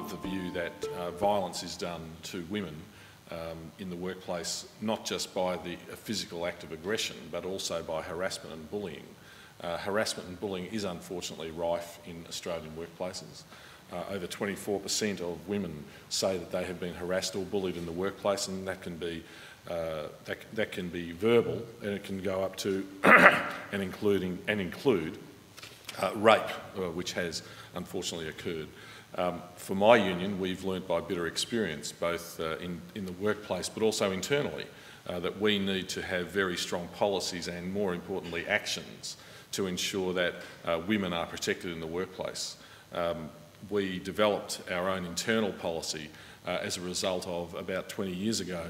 of the view that violence is done to women in the workplace, not just by the physical act of aggression, but also by harassment and bullying. Harassment and bullying is unfortunately rife in Australian workplaces. Over 24% of women say that they have been harassed or bullied in the workplace, and that can be verbal, and it can go up to and include rape, which has unfortunately occurred. For my union, we've learnt by bitter experience, both in the workplace but also internally, that we need to have very strong policies and, more importantly, actions to ensure that women are protected in the workplace. We developed our own internal policy as a result of, about 20 years ago,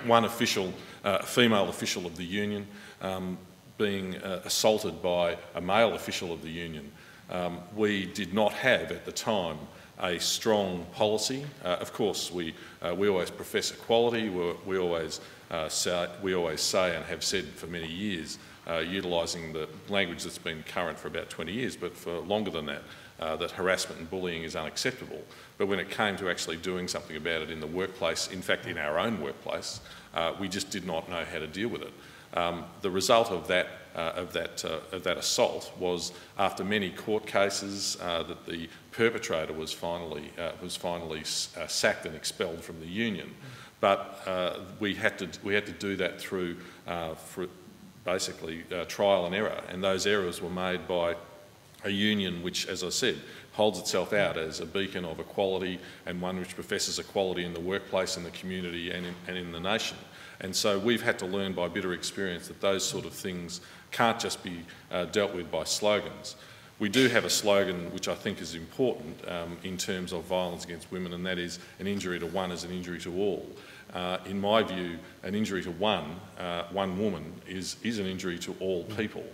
one official, female official of the union, being assaulted by a male official of the union. We did not have at the time a strong policy. Of course, we always profess equality. We always say and have said for many years, utilising the language that's been current for about 20 years, but for longer than that, that harassment and bullying is unacceptable. But when it came to actually doing something about it in the workplace, in fact in our own workplace, we just did not know how to deal with it. The result of that assault was, after many court cases, that the perpetrator was finally sacked and expelled from the union. But we had to do that through basically trial and error, and those errors were made by a union which, as I said, holds itself out as a beacon of equality, and one which professes equality in the workplace, in the community and in the nation. And so we've had to learn by bitter experience that those sort of things can't just be dealt with by slogans. We do have a slogan which I think is important in terms of violence against women, and that is, an injury to one is an injury to all. In my view, an injury to one woman is an injury to all people,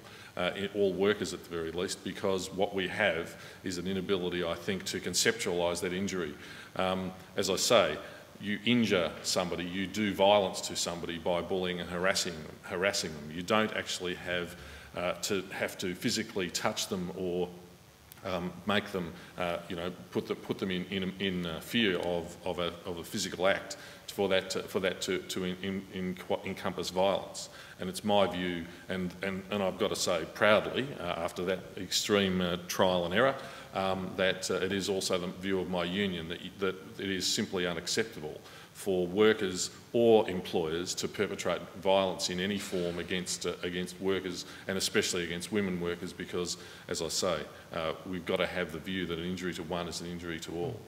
all workers at the very least, because what we have is an inability, I think, to conceptualise that injury. As I say, you injure somebody, you do violence to somebody by bullying and harassing them. You don't actually have to physically touch them or make them, put them in fear of a physical act for that to encompass violence. And it's my view, and I've got to say proudly, after that extreme trial and error, that it is also the view of my union that it is simply unacceptable for workers or employers to perpetrate violence in any form against workers, and especially against women workers, because, as I say, we've got to have the view that an injury to one is an injury to all.